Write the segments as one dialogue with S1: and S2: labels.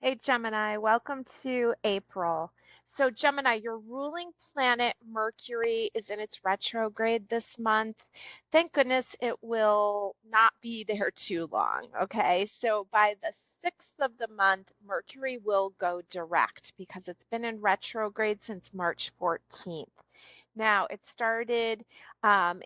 S1: Hey Gemini, welcome to April. So Gemini, your ruling planet Mercury is in its retrograde this month. Thank goodness it will not be there too long, okay? So by the 6th of the month, Mercury will go direct because it's been in retrograde since March 14th. Now, it started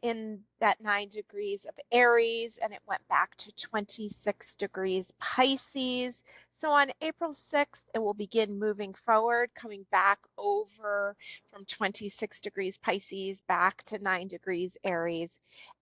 S1: in that 9 degrees of Aries and it went back to 26 degrees Pisces. So on April 6th, it will begin moving forward, coming back over from 26 degrees Pisces back to 9 degrees Aries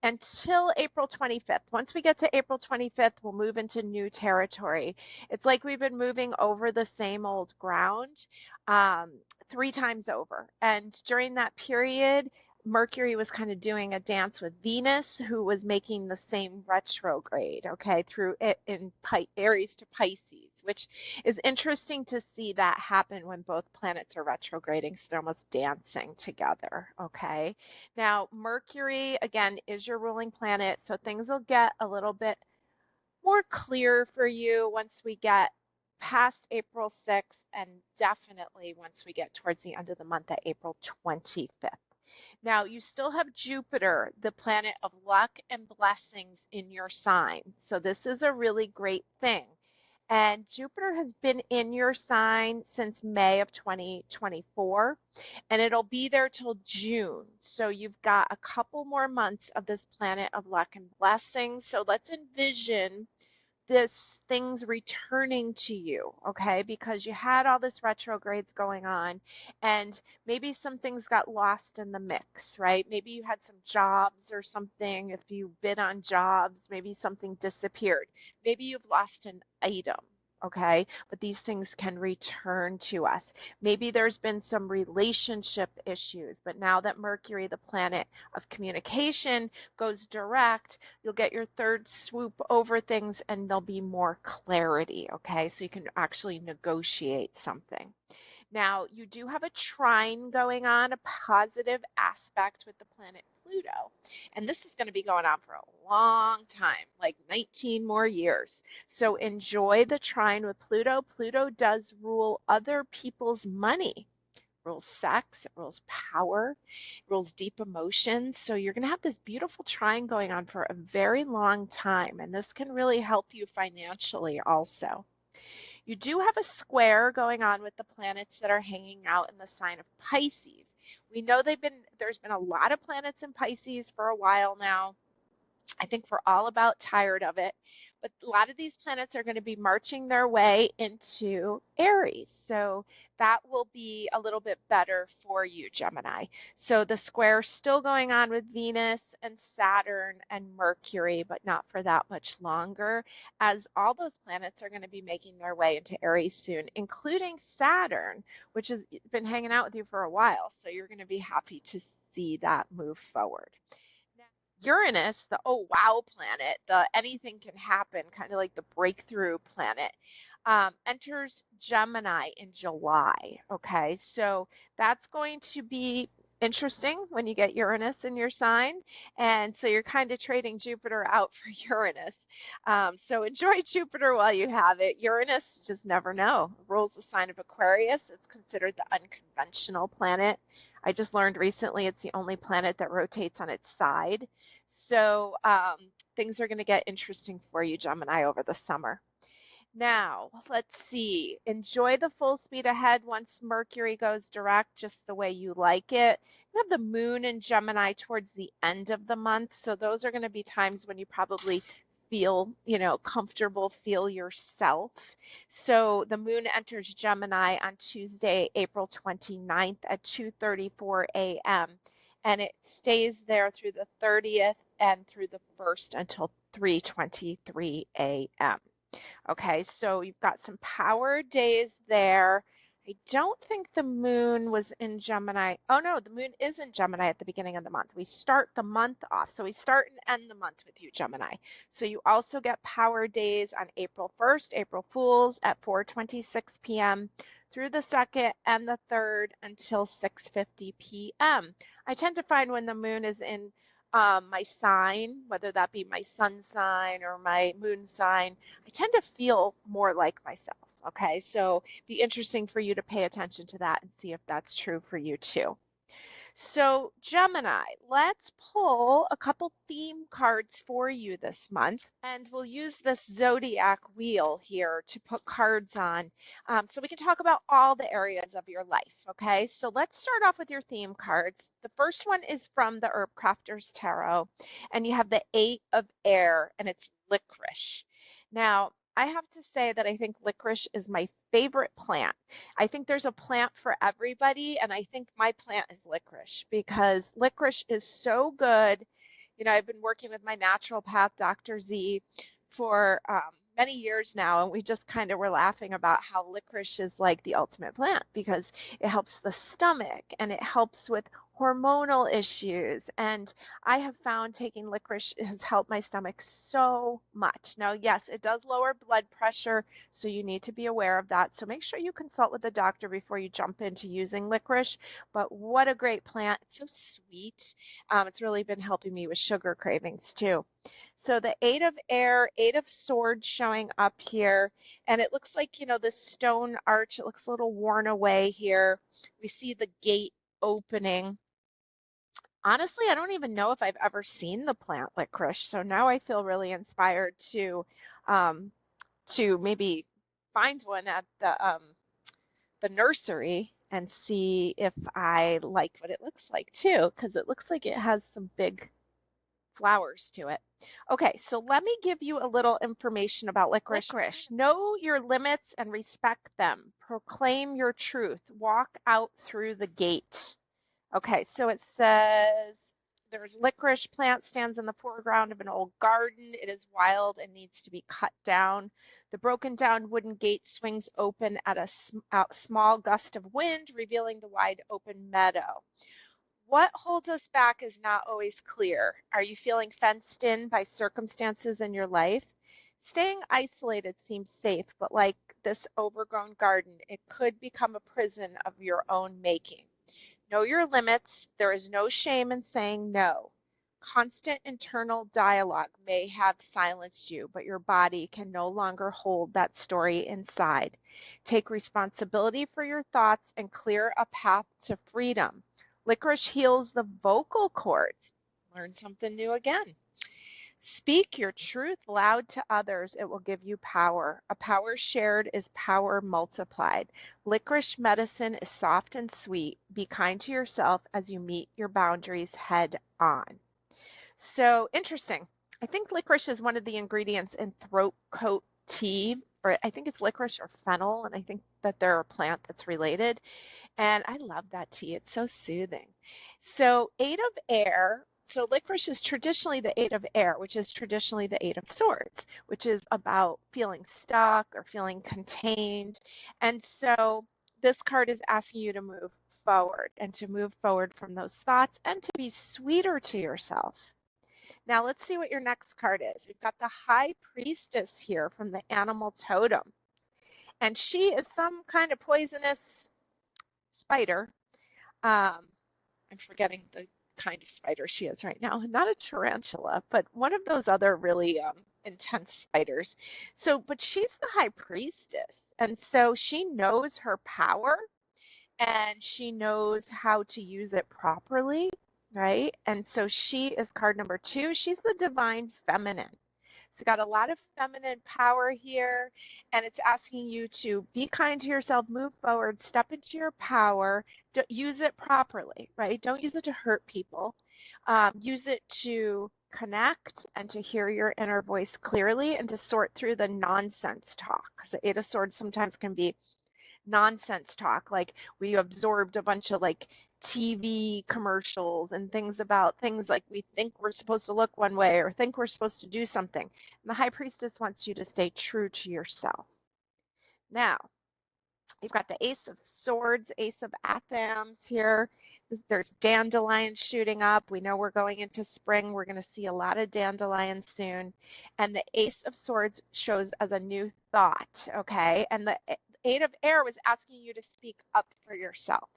S1: until April 25th. Once we get to April 25th, we'll move into new territory. It's like we've been moving over the same old ground. Um, 3 times over. And during that period, Mercury was kind of doing a dance with Venus, who was making the same retrograde, okay, through it in Aries to Pisces, which is interesting to see that happen when both planets are retrograding, so they're almost dancing together, okay? Now, Mercury, again, is your ruling planet, so things will get a little bit more clear for you once we get past April 6th and definitely once we get towards the end of the month at April 25th. Now, you still have Jupiter, the planet of luck and blessings in your sign. So this is a really great thing. And Jupiter has been in your sign since May of 2024, and it'll be there till June. So you've got a couple more months of this planet of luck and blessings. So let's envision this things returning to you, okay? Because you had all this retrogrades going on and maybe some things got lost in the mix, right? Maybe you had some jobs or something. If you bid on jobs, maybe something disappeared. Maybe you've lost an item. Okay, but these things can return to us. Maybe there's been some relationship issues, but now that Mercury, the planet of communication, goes direct, you'll get your third swoop over things and there'll be more clarity, okay? So you can actually negotiate something. Now, you do have a trine going on, a positive aspect with the planet Pluto. And this is going to be going on for a long time, like 19 more years. So enjoy the trine with Pluto. Pluto does rule other people's money. It rules sex, it rules power, it rules deep emotions. So you're going to have this beautiful trine going on for a very long time. And this can really help you financially also. You do have a square going on with the planets that are hanging out in the sign of Pisces. We know there's been a lot of planets in Pisces for a while now. I think we're all about tired of it. But a lot of these planets are going to be marching their way into Aries. So that will be a little bit better for you, Gemini. So the square still going on with Venus and Saturn and Mercury, but not for that much longer, as all those planets are going to be making their way into Aries soon, including Saturn, which has been hanging out with you for a while. So you're going to be happy to see that move forward. Uranus, the oh wow planet, the anything can happen, kind of like the breakthrough planet, enters Gemini in July. Okay, so that's going to be interesting when you get Uranus in your sign. And so you're kind of trading Jupiter out for Uranus. So enjoy Jupiter while you have it. Uranus, just never know, rules the sign of Aquarius. It's considered the unconventional planet. I just learned recently it's the only planet that rotates on its side. So things are going to get interesting for you, Gemini, over the summer. Now, let's see. Enjoy the full speed ahead once Mercury goes direct, just the way you like it. You have the moon in Gemini towards the end of the month, so those are going to be times when you probably feel, comfortable, feel yourself. So the moon enters Gemini on Tuesday, April 29th at 2:34 a.m. and it stays there through the 30th and through the 1st until 3:23 a.m. Okay, so you've got some power days there. I don't think the moon was in Gemini. Oh no, the moon is in Gemini at the beginning of the month. We start the month off. So we start and end the month with you, Gemini. So you also get power days on April 1st, April Fools at 4:26 p.m. through the 2nd and the 3rd until 6:50 p.m. I tend to find when the moon is in my sign, whether that be my sun sign or my moon sign, I tend to feel more like myself. Okay, so be interesting for you to pay attention to that and see if that's true for you too. So, Gemini, let's pull a couple theme cards for you this month, and we'll use this zodiac wheel here to put cards on so we can talk about all the areas of your life, okay? So, let's start off with your theme cards. The first one is from the Herb Crafters Tarot, and you have the Eight of Air, and it's licorice. Now, I have to say that I think licorice is my favorite plant. I think there's a plant for everybody, and I think my plant is licorice because licorice is so good. You know, I've been working with my naturopath, Dr. Z, for many years now, and we just kind of were laughing about how licorice is like the ultimate plant because it helps the stomach and it helps with hormonal issues. And I have found taking licorice has helped my stomach so much. Now, yes, it does lower blood pressure, so you need to be aware of that. So make sure you consult with the doctor before you jump into using licorice. But what a great plant. It's so sweet. It's really been helping me with sugar cravings too. So the Eight of Air, Eight of Swords showing up here. And it looks like, you know, the stone arch, it looks a little worn away here. We see the gate opening. Honestly, I don't even know if I've ever seen the plant licorice. So now I feel really inspired um, to maybe find one at the nursery and see if I like what it looks like too, because it looks like it has some big flowers to it. Okay, so let me give you a little information about licorice. Licorice. Know your limits and respect them. Proclaim your truth. Walk out through the gate. Okay, so it says there's licorice plant stands in the foreground of an old garden. It is wild and needs to be cut down. The broken down wooden gate swings open at a small gust of wind, revealing the wide open meadow. What holds us back is not always clear. Are you feeling fenced in by circumstances in your life? Staying isolated seems safe, but like this overgrown garden, it could become a prison of your own making. Know your limits. There is no shame in saying no. Constant internal dialogue may have silenced you, but your body can no longer hold that story inside. Take responsibility for your thoughts and clear a path to freedom. Licorice heals the vocal cords. Learn something new again. Speak your truth loud to others. It will give you power. A power shared is power multiplied. Licorice medicine is soft and sweet. Be kind to yourself as you meet your boundaries head on. So interesting. I think licorice is one of the ingredients in throat coat tea, or I think it's licorice or fennel, and I think that they're a plant that's related. And I love that tea. It's so soothing. So Eight of Air. So licorice is traditionally the Eight of Air, which is traditionally the Eight of Swords, which is about feeling stuck or feeling contained. And so this card is asking you to move forward and to move forward from those thoughts and to be sweeter to yourself. Now let's see what your next card is. We've got the High Priestess here from the Animal Totem. And she is some kind of poisonous spider. I'm forgetting the kind of spider she is right now. Not a tarantula, but one of those other really intense spiders. So, but she's the high priestess. And so she knows her power and she knows how to use it properly, right? And so she is card number 2. She's the divine feminine. So got a lot of feminine power here, and it's asking you to be kind to yourself, move forward, step into your power, use it properly, right? Don't use it to hurt people. Use it to connect and to hear your inner voice clearly and to sort through the nonsense talk. Because the Eight of Swords sometimes can be nonsense talk, like we absorbed a bunch of like TV commercials and things about things like we think we're supposed to look one way or think we're supposed to do something. And the High Priestess wants you to stay true to yourself. Now, you've got the Ace of Swords, Ace of Athams here. There's dandelions shooting up. We know we're going into spring. We're going to see a lot of dandelions soon. And the Ace of Swords shows as a new thought, okay? And the Eight of Air was asking you to speak up for yourself.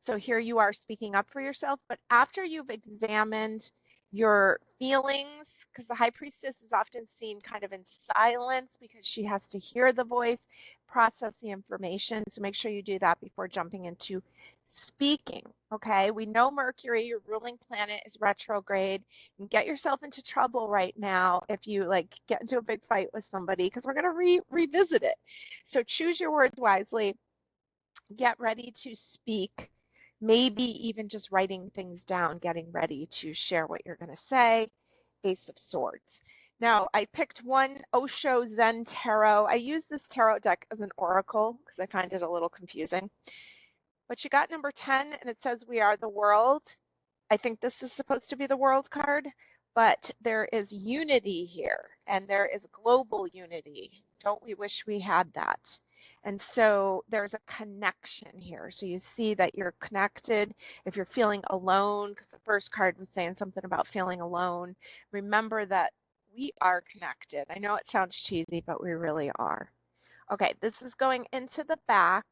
S1: So here you are speaking up for yourself, but after you've examined your feelings, because the high priestess is often seen kind of in silence because she has to hear the voice, process the information. So make sure you do that before jumping into speaking. Okay, we know Mercury, your ruling planet, is retrograde. You can get yourself into trouble right now if you like get into a big fight with somebody, because we're going to revisit it. So choose your words wisely. Get ready to speak, maybe even just writing things down, getting ready to share what you're going to say. Ace of Swords. Now, I picked one Osho Zen Tarot. I use this tarot deck as an oracle because I find it a little confusing. But you got number 10, and it says, "We are the world." I think this is supposed to be the world card, but there is unity here, and there is global unity. Don't we wish we had that? And so there's a connection here. So you see that you're connected. If you're feeling alone, because the first card was saying something about feeling alone, remember that we are connected. I know it sounds cheesy, but we really are. Okay, this is going into the back.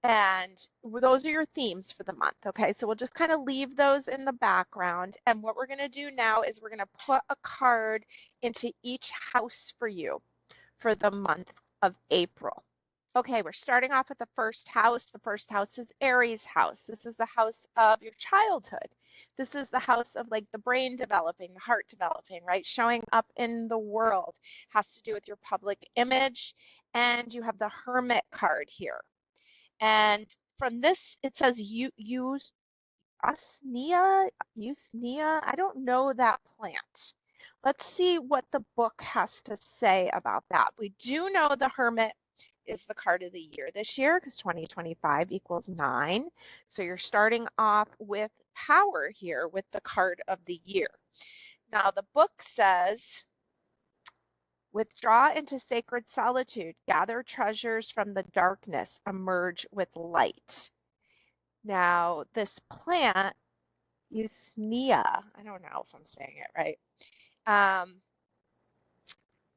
S1: And those are your themes for the month, okay? So we'll just kind of leave those in the background. And what we're going to do now is we're going to put a card into each house for you for the month of April. Okay, we're starting off with the first house. The first house is Aries house. This is the house of your childhood. This is the house of like the brain developing, the heart developing, right? Showing up in the world. Has to do with your public image. And you have the Hermit card here. And from this, it says use usnea, I don't know that plant. Let's see what the book has to say about that. We do know the Hermit is the card of the year this year because 2025 equals 9. So you're starting off with power here with the card of the year. Now the book says, "Withdraw into sacred solitude, gather treasures from the darkness, emerge with light." Now, this plant, Usnea, I don't know if I'm saying it right.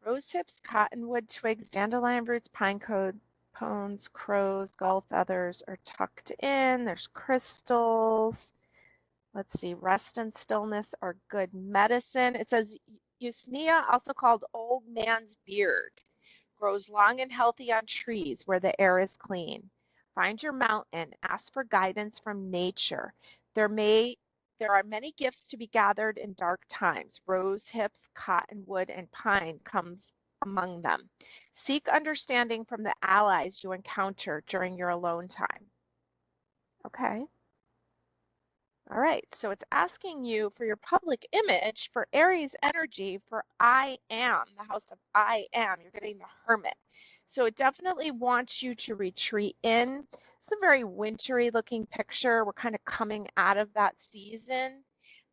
S1: Rose hips, cottonwood twigs, dandelion roots, pine cones, crows, gull feathers are tucked in. There's crystals. Let's see, rest and stillness are good medicine. It says Usnea, also called old man's beard, grows long and healthy on trees where the air is clean. Find your mountain, ask for guidance from nature. There are many gifts to be gathered in dark times. Rose hips, cottonwood, and pine comes among them. Seek understanding from the allies you encounter during your alone time. Okay. All right, so it's asking you for your public image for Aries energy for I am, the house of I am. You're getting the Hermit. So it definitely wants you to retreat in. It's a very wintry looking picture. We're kind of coming out of that season,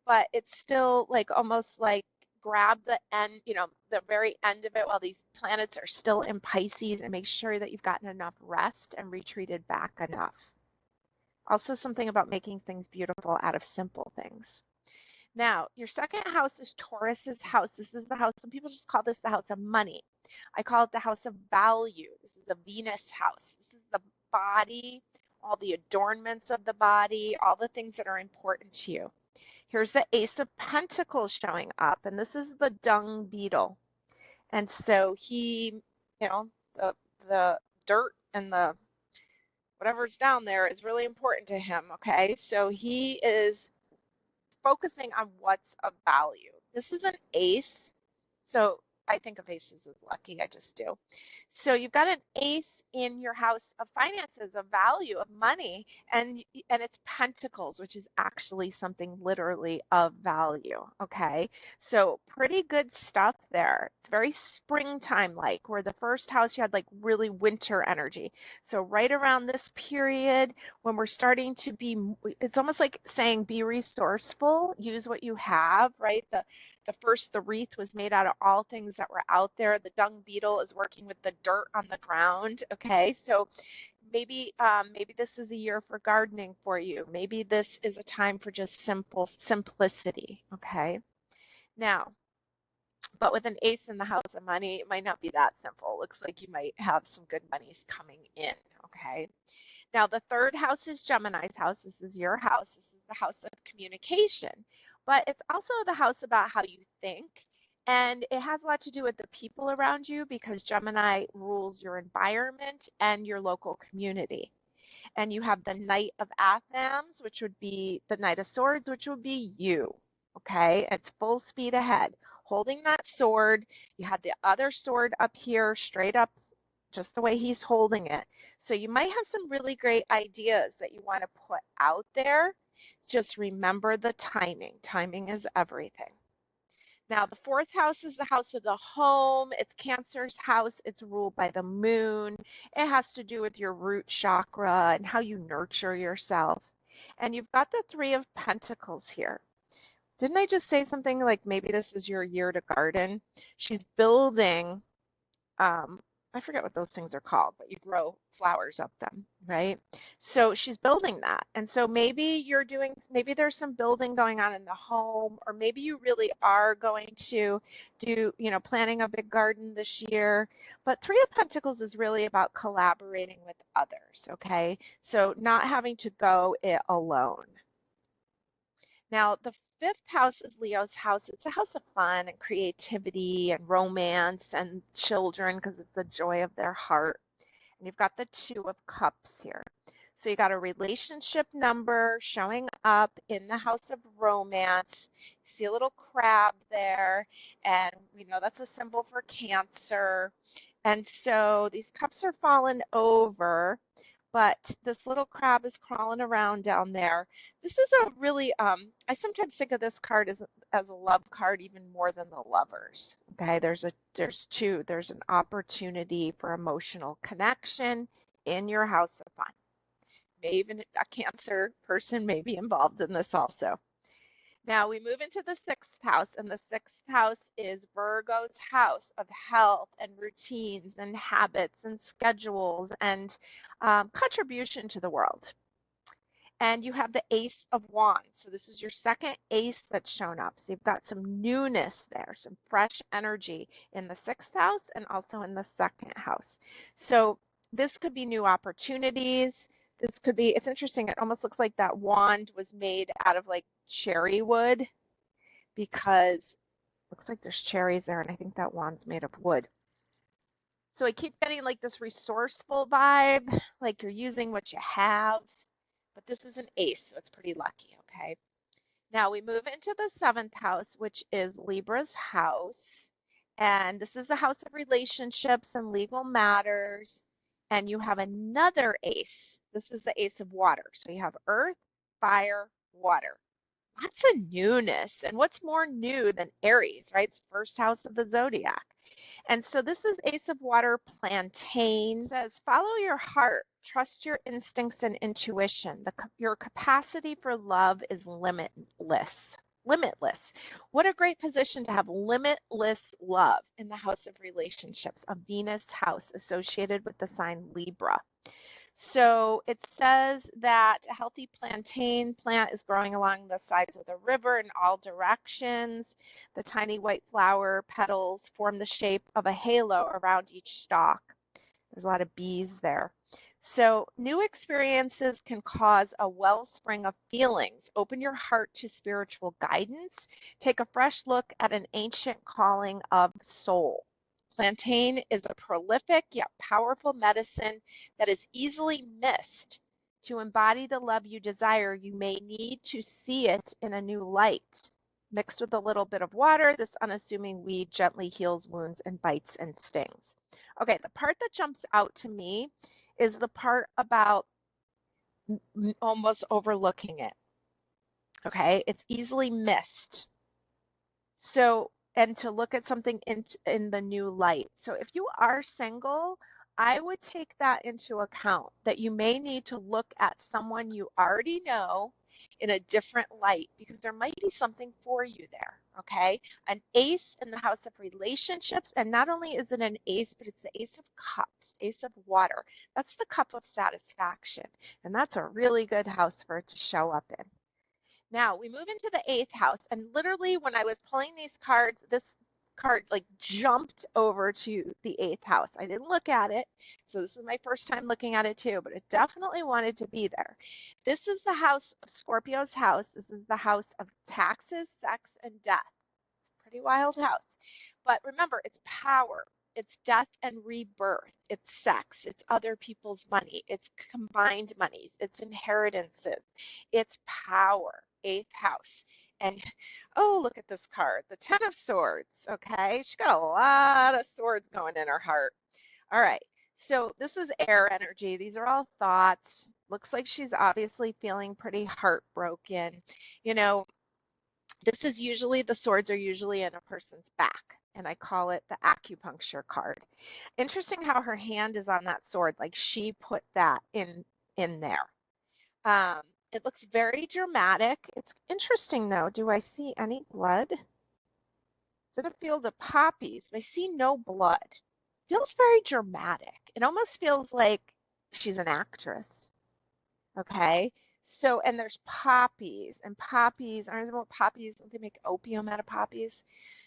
S1: but it's still like almost like grab the end, the very end of it while these planets are still in Pisces, and make sure that you've gotten enough rest and retreated back enough. Also something about making things beautiful out of simple things. Now, your second house is Taurus's house. This is the house, some people just call this the house of money. I call it the house of value. This is a Venus house. This is the body, all the adornments of the body, all the things that are important to you. Here's the Ace of Pentacles showing up, and this is the dung beetle. And so he, the dirt and the whatever's down there is really important to him, okay? So he is focusing on what's of value. This is an ace, so I think of aces as lucky, I just do. So you've got an ace in your house of finances, of value, of money, and it's pentacles, which is actually something literally of value, okay? So pretty good stuff there. It's very springtime-like, where the first house you had like really winter energy. So right around this period when we're starting to be, it's almost like saying be resourceful, use what you have, right? The wreath was made out of all things that were out there. The dung beetle is working with the dirt on the ground. Okay, so maybe this is a year for gardening for you. Maybe this is a time for just simplicity. Okay, now, but with an ace in the house of money, it might not be that simple. It looks like you might have some good monies coming in. Okay, now the third house is Gemini's house. This is your house. This is the house of communication. but it's also the house about how you think. And it has a lot to do with the people around you because Gemini rules your environment and your local community. And you have the Knight of Athens, which would be the Knight of Swords, which would be you. Okay, it's full speed ahead. Holding that sword, you have the other sword up here, straight up, just the way he's holding it. So you might have some really great ideas that you want to put out there. Just remember the timing. Timing is everything. Now, the fourth house is the house of the home. It's Cancer's house. It's ruled by the moon. It has to do with your root chakra and how you nurture yourself. And you've got the Three of Pentacles here. Didn't I just say something like maybe this is your year to garden? She's building I forget what those things are called, but you grow flowers up them, right? So she's building that. And so maybe maybe there's some building going on in the home, or maybe you really are going to do, planting a big garden this year. But Three of Pentacles is really about collaborating with others, okay? So not having to go it alone. Now, the fifth house is Leo's house. It's a house of fun and creativity and romance and children because it's the joy of their heart. And you've got the Two of Cups here. So you got a relationship number showing up in the house of romance. You see a little crab there, and we know that's a symbol for Cancer. And so these cups are falling over, but this little crab is crawling around down there. This is a really, I sometimes think of this card as a love card even more than the Lovers. Okay, there's an opportunity for emotional connection in your house of fun. Maybe even a Cancer person may be involved in this also. Now we move into the sixth house, and the sixth house is Virgo's house of health and routines and habits and schedules and contribution to the world. And you have the Ace of Wands. So this is your second ace that's shown up. So you've got some newness there, some fresh energy in the sixth house and also in the second house. So this could be new opportunities. This could be, it's interesting, it almost looks like that wand was made out of like cherry wood because it looks like there's cherries there, and I think that wand's made of wood. So I keep getting like this resourceful vibe, like you're using what you have, but this is an ace, so it's pretty lucky, okay? Now we move into the seventh house, which is Libra's house, and this is the house of relationships and legal matters. And you have another ace. This is the Ace of Water. So you have earth, fire, water. Lots of newness. And what's more new than Aries, right? It's first house of the zodiac. And so this is Ace of Water, plantain. It says, follow your heart. Trust your instincts and intuition. Your capacity for love is limitless. Limitless. What a great position to have limitless love in the house of relationships, a Venus house associated with the sign Libra. So it says that a healthy plantain plant is growing along the sides of the river in all directions. The tiny white flower petals form the shape of a halo around each stalk. There's a lot of bees there. So new experiences can cause a wellspring of feelings. Open your heart to spiritual guidance. Take a fresh look at an ancient calling of soul. Plantain is a prolific yet powerful medicine that is easily missed. To embody the love you desire, you may need to see it in a new light. Mixed with a little bit of water, this unassuming weed gently heals wounds and bites and stings. Okay, the part that jumps out to me is the part about almost overlooking it. Okay, it's easily missed. So, and to look at something in the new light. So if you are single, I would take that into account, that you may need to look at someone you already know in a different light because there might be something for you there, okay? An ace in the house of relationships, and not only is it an ace, but it's the Ace of Cups, Ace of Water. That's the cup of satisfaction, and that's a really good house for it to show up in. Now, we move into the eighth house, and literally when I was pulling these cards, card like jumped over to the 8th house. I didn't look at it, so this is my first time looking at it too, but it definitely wanted to be there. This is the house of Scorpio's house. This is the house of taxes, sex, and death. It's a pretty wild house. But remember, it's power. It's death and rebirth. It's sex. It's other people's money. It's combined monies. It's inheritances. It's power. 8th house. And oh, look at this card, the 10 of Swords. Okay, she got a lot of swords going in her heart. All right, so this is air energy. These are all thoughts. Looks like she's obviously feeling pretty heartbroken. You know, this is usually, the swords are usually in a person's back, and I call it the acupuncture card. Interesting how her hand is on that sword, like she put that in there. Um, it looks very dramatic. It's interesting though. Do I see any blood? It's in a field of poppies, but I see no blood. Feels very dramatic. It almost feels like she's an actress. Okay. So, and there's poppies, and poppies, I don't know what poppies, don't they make opium out of poppies?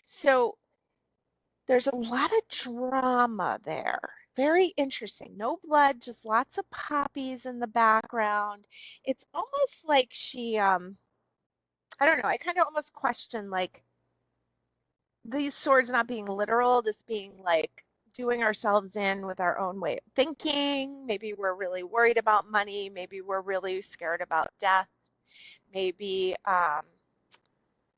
S1: So there's a lot of drama there. Very interesting. No blood, just lots of poppies in the background. It's almost like she, I don't know, I kind of almost question like these swords not being literal, this being like doing ourselves in with our own way of thinking. Maybe we're really worried about money. Maybe we're really scared about death. Maybe,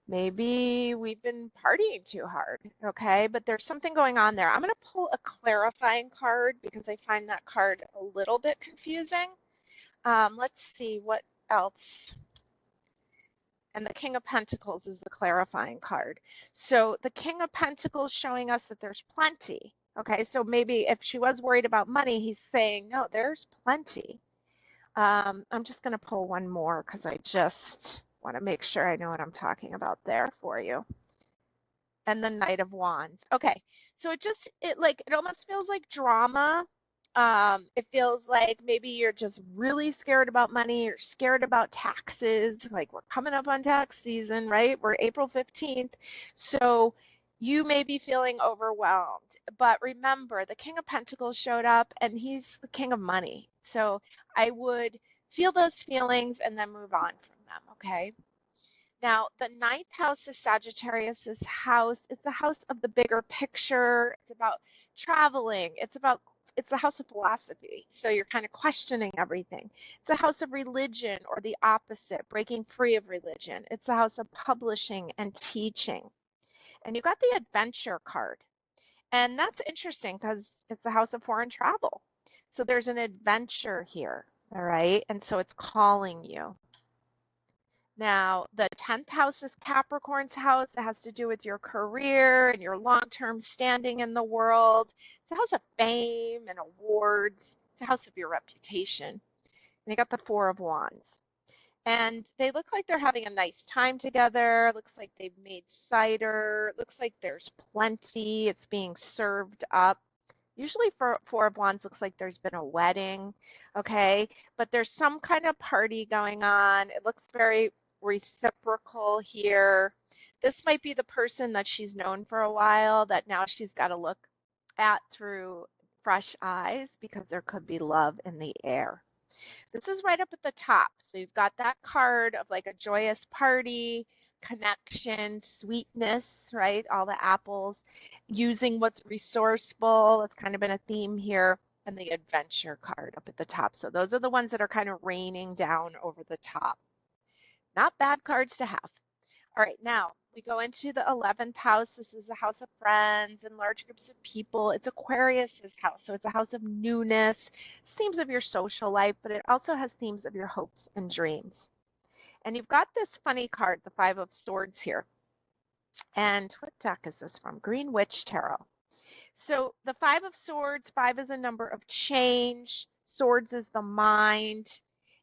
S1: maybe we've been partying too hard, okay? But there's something going on there. I'm going to pull a clarifying card because I find that card a little bit confusing. Let's see what else. And the King of Pentacles is the clarifying card. So the King of Pentacles showing us that there's plenty. Okay, so maybe if she was worried about money, he's saying, no, there's plenty. I'm just going to pull one more because I just want to make sure I know what I'm talking about there for you. And the Knight of Wands. Okay, so it almost feels like drama. It feels like maybe you're just really scared about money, you're scared about taxes. Like we're coming up on tax season, right? We're April 15th. So you may be feeling overwhelmed. But remember, the King of Pentacles showed up and he's the king of money. So I would feel those feelings and then move on from them, okay? Now, the 9th house is Sagittarius's house. It's a house of the bigger picture. It's about traveling. It's a house of philosophy. So you're kind of questioning everything. It's a house of religion, or the opposite, breaking free of religion. It's a house of publishing and teaching. And you got the adventure card. And that's interesting because it's a house of foreign travel. So there's an adventure here, all right? And so it's calling you. Now, the 10th house is Capricorn's house. It has to do with your career and your long-term standing in the world. It's a house of fame and awards. It's a house of your reputation. And you got the Four of Wands. And they look like they're having a nice time together. Looks like they've made cider. Looks like there's plenty. It's being served up. Usually for Four of Wands, looks like there's been a wedding, okay? But there's some kind of party going on. It looks very reciprocal here. This might be the person that she's known for a while that now she's got to look at through fresh eyes because there could be love in the air. This is right up at the top. So you've got that card of like a joyous party, connection, sweetness, right? All the apples, using what's resourceful. It's kind of been a theme here. And the adventure card up at the top. So those are the ones that are kind of raining down over the top. Not bad cards to have. All right, now we go into the 11th house. This is a house of friends and large groups of people. It's Aquarius's house, so it's a house of newness, themes of your social life, but it also has themes of your hopes and dreams. And you've got this funny card, the Five of Swords here. And what deck is this from? Green Witch Tarot. So the Five of Swords, 5 is a number of change, swords is the mind,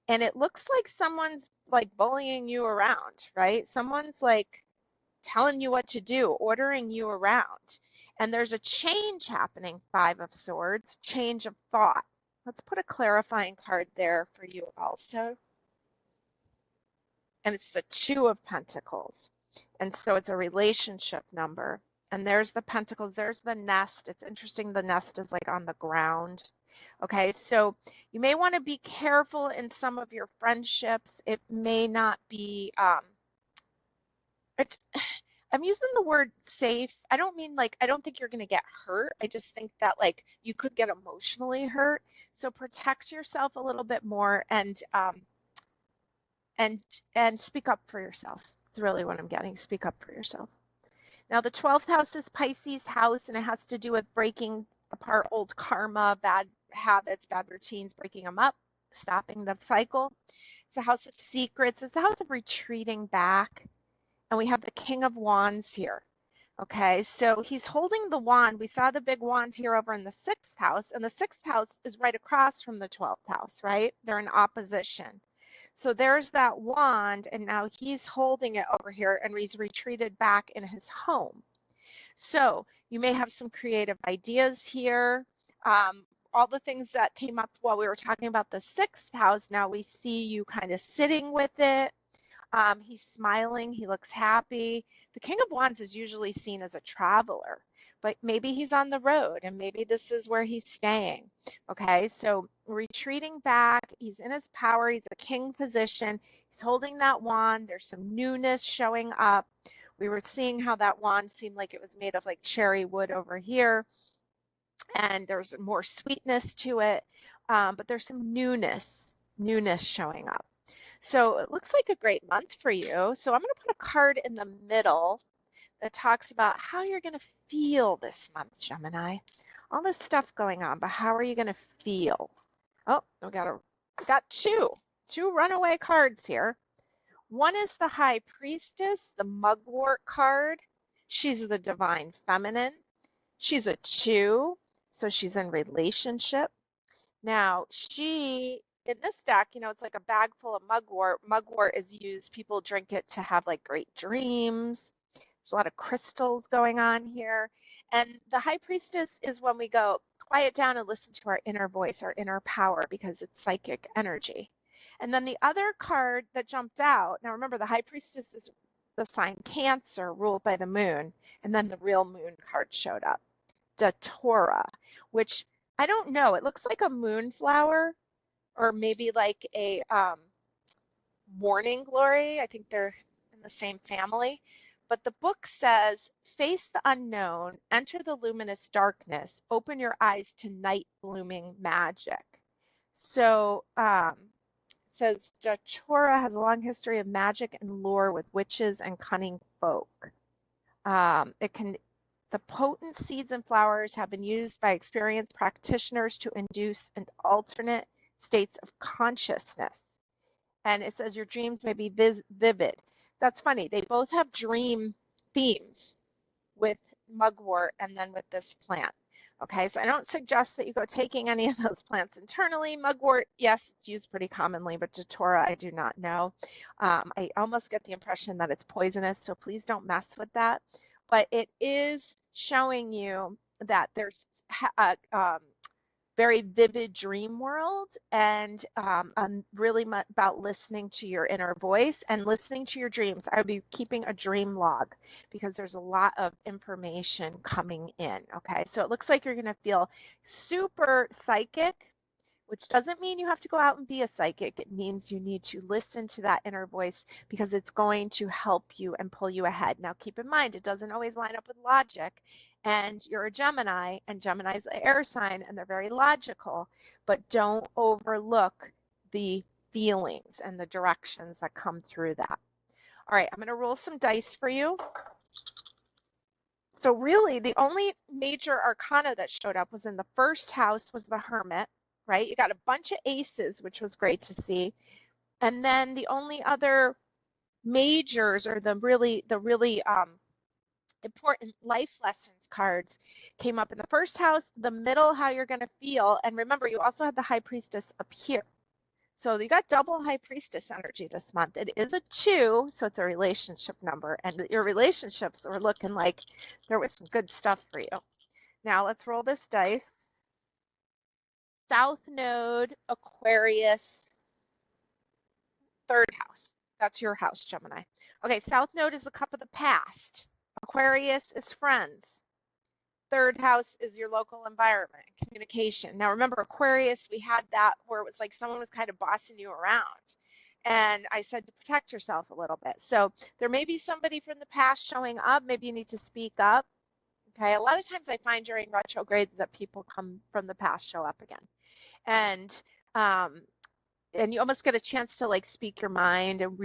S1: and it looks like someone's like bullying you around, right? Someone's like telling you what to do, ordering you around. And there's a change happening, Five of Swords, change of thought. Let's put a clarifying card there for you also. And it's the Two of Pentacles. And so it's a relationship number. And there's the pentacles. There's the nest. It's interesting. The nest is like on the ground. Okay, so you may want to be careful in some of your friendships. It may not be, it, I'm using the word safe. I don't mean like, I don't think you're going to get hurt. I just think that like you could get emotionally hurt. So protect yourself a little bit more and and speak up for yourself. It's really what I'm getting. Speak up for yourself. Now the 12th house is Pisces house, and it has to do with breaking apart old karma, bad habits, bad routines, breaking them up, stopping the cycle. It's a house of secrets. It's a house of retreating back. And we have the King of Wands here. Okay, so he's holding the wand. We saw the big wand here over in the 6th house, and the 6th house is right across from the 12th house, right? They're in opposition. So there's that wand, and now he's holding it over here, and he's retreated back in his home. So you may have some creative ideas here. All the things that came up while we were talking about the 6th house, now we see you kind of sitting with it. He's smiling. He looks happy. The King of Wands is usually seen as a traveler, but maybe he's on the road and maybe this is where he's staying. Okay, so retreating back. He's in his power. He's a king position. He's holding that wand. There's some newness showing up. We were seeing how that wand seemed like it was made of like cherry wood over here, and there's more sweetness to it, but there's some newness showing up. So it looks like a great month for you. So I'm going to put a card in the middle that talks about how you're going to feel this month, Gemini. All this stuff going on, but how are you going to feel? Oh, we got two runaway cards here. One is the High Priestess, the Mugwort card. She's the divine feminine. She's a 2, so she's in relationship. Now, in this deck, it's like a bag full of mugwort. Mugwort is used, people drink it to have like great dreams. There's a lot of crystals going on here. And the High Priestess is when we go quiet down and listen to our inner voice, our inner power, because it's psychic energy. And then the other card that jumped out, now remember the High Priestess is the sign Cancer, ruled by the moon, and then the real moon card showed up, Datura, which I don't know. It looks like a moonflower or maybe like a morning glory. I think they're in the same family. But the book says, face the unknown, enter the luminous darkness, open your eyes to night blooming magic. So it says, Datura has a long history of magic and lore with witches and cunning folk. The potent seeds and flowers have been used by experienced practitioners to induce an alternate states of consciousness. And it says your dreams may be vivid. That's funny. They both have dream themes with mugwort and then with this plant. Okay, so I don't suggest that you go taking any of those plants internally. Mugwort, yes, it's used pretty commonly, but Datura, I do not know. I almost get the impression that it's poisonous, so please don't mess with that. But it is showing you that there's a very vivid dream world, and really about listening to your inner voice and listening to your dreams. I would be keeping a dream log because there's a lot of information coming in. Okay, so it looks like you're going to feel super psychic, which doesn't mean you have to go out and be a psychic. It means you need to listen to that inner voice because it's going to help you and pull you ahead. Now, keep in mind, it doesn't always line up with logic. And you're a Gemini, and Gemini's an air sign, and they're very logical. But don't overlook the feelings and the directions that come through that. All right, I'm going to roll some dice for you. So really, the only major arcana that showed up was in the first house was the Hermit. Right? You got a bunch of aces, which was great to see. And then the only other majors or the really important life lessons cards came up in the first house, the middle, how you're going to feel. And remember, you also had the High Priestess up here. So you got double High Priestess energy this month. It is a 2, so it's a relationship number. And your relationships were looking like there was some good stuff for you. Now let's roll this dice. South Node, Aquarius, 3rd house. That's your house, Gemini. Okay, South Node is the cup of the past. Aquarius is friends. Third house is your local environment, communication. Now remember, Aquarius, we had that where it was like someone was kind of bossing you around. And I said to protect yourself a little bit. So there may be somebody from the past showing up. Maybe you need to speak up. Okay. A lot of times I find during retrogrades that people come from the past show up again. And um, and you almost get a chance to like speak your mind and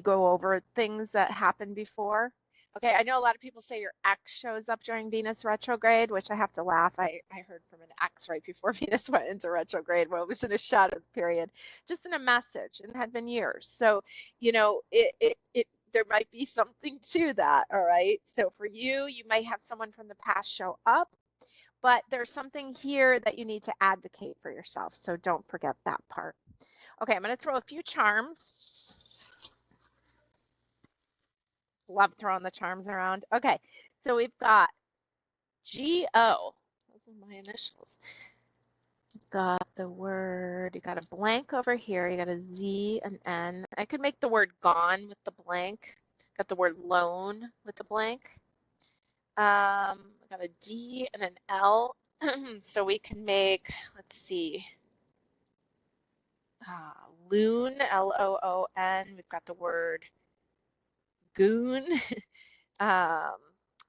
S1: go over things that happened before. Okay, I know a lot of people say your ex shows up during Venus retrograde, which I have to laugh. I heard from an ex right before Venus went into retrograde. Well, it was in a shadow period, just in a message, and it had been years. So, there might be something to that. All right. So for you, you might have someone from the past show up, but there's something here that you need to advocate for yourself. So don't forget that part. Okay, I'm going to throw a few charms. Love throwing the charms around. Okay, so we've got G-O. Those are my initials. You've got the word, you got a blank over here. You got a Z, an N. I could make the word gone with the blank. Got the word lone with the blank. I got a D and an L. So we can make, let's see, loon, L-O-O-N. We've got the word goon.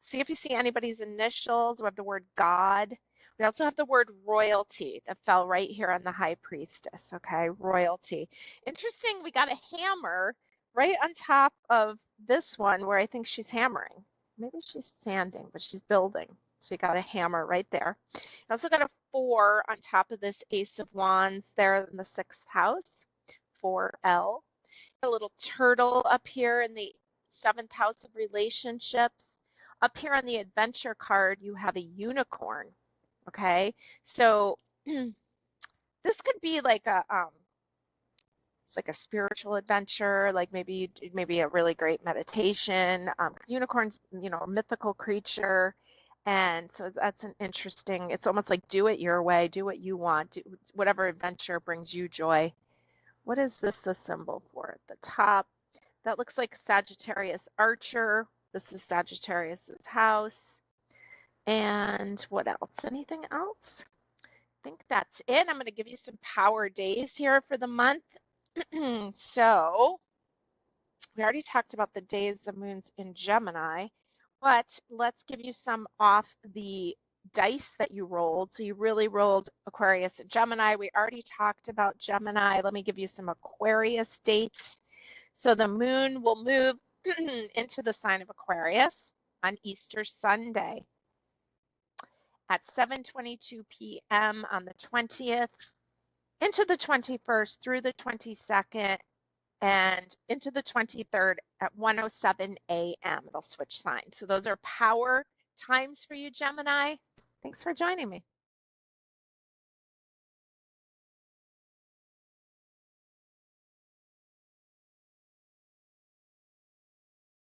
S1: See if you see anybody's initials. We have the word God. We also have the word royalty that fell right here on the high priestess. Okay, royalty. Interesting, we got a hammer right on top of this one where I think she's hammering. Maybe she's sanding, but she's building. So you got a hammer right there. You also got a 4 on top of this Ace of Wands there in the 6th house, 4L. A little turtle up here in the 7th house of relationships. Up here on the adventure card, you have a unicorn. Okay, so this could be like it's like a spiritual adventure, like maybe a really great meditation. Because unicorns, a mythical creature, and so that's an interesting. It's almost like do it your way, do what you want, do whatever adventure brings you joy. What is this a symbol for at the top? That looks like Sagittarius Archer. This is Sagittarius's house. And what else? Anything else? I think that's it. I'm going to give you some power days here for the month. So we already talked about the days the moon's in Gemini, but let's give you some off the dice that you rolled. So you really rolled Aquarius and Gemini. We already talked about Gemini. Let me give you some Aquarius dates. So the moon will move into the sign of Aquarius on Easter Sunday at 7:22 p.m. on the 20th, into the 21st through the 22nd, and into the 23rd at 1:07 a.m. It'll switch signs. So those are power times for you, Gemini. Thanks for joining me.